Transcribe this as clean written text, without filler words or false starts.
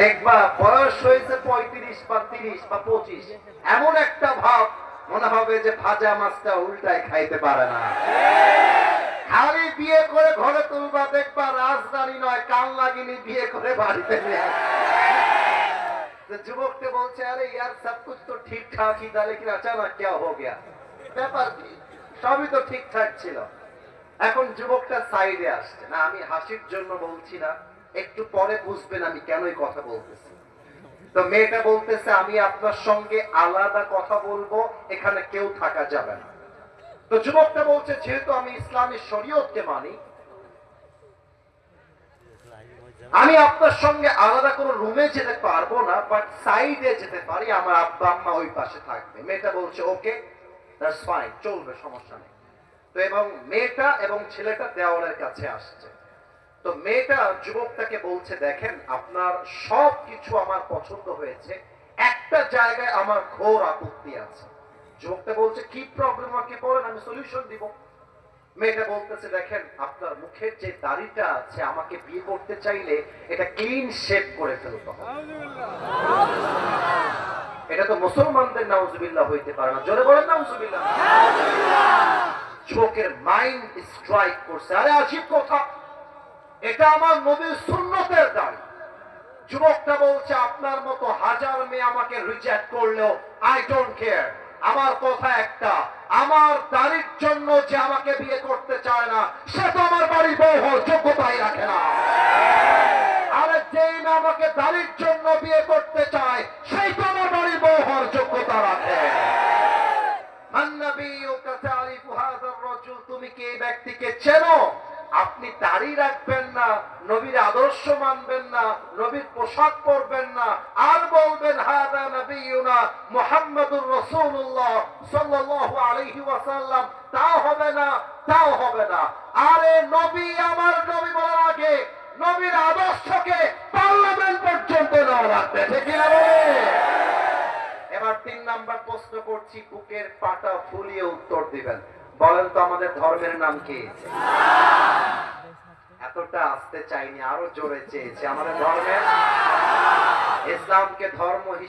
দেখবা বয়স হয়েছে 35 বা 30 বা 25, এমন একটা ভাব মনে হবে যে ভাজা মাছটা উল্টায় খাইতে পারে না। খালি বিয়ে করে ঘরে তুলবা, দেখবা রাজধানী নয় কান লাগিনি বিয়ে করে বাড়িতে নিয়ে আসে। যুবককে বলছে আরে यार सब कुछ तो ठीक ठाक ही था लेकिन अचानक क्या हो गया, ব্যাপার কি? সবই তো ঠিকঠাক ছিল। এখন যুবকটা সাইডে আসছে না, আমি হাসির জন্য বলছি না, একটু পরে বুঝবেন আমি কেনই কথা বলতেছি। তো মেয়েটা বলতেছে আমি আপনার সঙ্গে আলাদা কথা বলবো, এখানে কেউ থাকা যাবে না। তো যুবকটা বলছে যেহেতু আমি ইসলামী শরীয়তকে মানি, আমি আপনার সঙ্গে আলাদা কোনো রুমে যেতে পারবো না, বাট সাইডে যেতে পারি, আমার আব্বা আম্মা ওই পাশে থাকবে। মেয়েটা বলছে ওকে দ্যাটস ফাইন, চলবে, সমস্যা নেই। তো এবং মেয়েটা এবং ছেলেটা দেওয়ালের কাছে আসছে। তো মেয়েটা যুবকটাকে বলছে দেখেন আপনার সব কিছু আমার পছন্দ হয়েছে, একটা জায়গায় আমার ঘোর আপত্তি আছে। যুবকটা বলছে কি প্রবলেম আমাকে বলেন, আমি সলিউশন দিব। মেয়েটা বলতেছে দেখেন আপনার মুখের যে দাড়িটা আছে, আমাকে বিয়ে করতে চাইলে এটা ক্লিন শেভ করে ফেলতে হবে। এটা তো মুসলমানদের নাউজুবিল্লাহ হইতে পারে না, জোরে বলেন নাউজুবিল্লাহ। যুবকের মাইন্ড স্ট্রাইক করছে, আরে আজীব কথা, এটা আমার নবীর সুন্নতের দাড়ি। যুবকটা বলছে আপনার মতো হাজার মেয়ে আমাকে রিজেক্ট করলেও আই ডোন্ট কেয়ার, আমার কথা একটা, আমার দাড়ির জন্য যে আমাকে বিয়ে করতে চায় না সে তো আমার বাড়ির বউ হওয়ার যোগ্যতাই রাখে না। আরে যেই না আমাকে দাড়ির জন্য বিয়ে করতে চায় সেই তো আমার বাড়ির বউ হওয়ার যোগ্যতা রাখে। তুমি কি এই ব্যক্তিকে চেনো? আপনি দাড়ি রাখবেন না, নবীর আদর্শ মানবেন না, নবীর পোশাক পরবেন না, আর বলবেন হাদা নবিয়ুনা মুহাম্মাদুর রাসূলুল্লাহ সাল্লাল্লাহু আলাইহি ওয়াসাল্লাম, তাও হবে না, তাও হবে না। আরে নবী আমার নবী বলার আগে নবীর আদর্শকে পার্লামেন্ট পর্যন্ত নেওয়া লাগবে, ঠিক না? এবার 3 নাম্বার প্রশ্ন করছি, বুকের পাটা ফুলিয়ে উত্তর দিবেন। বলেন তো আমাদের ধর্মের নাম কি? এতটা আসতে চাইনি, আরো জোরে চেয়েছি। আমাদের ধর্মের, ইসলামকে ধর্ম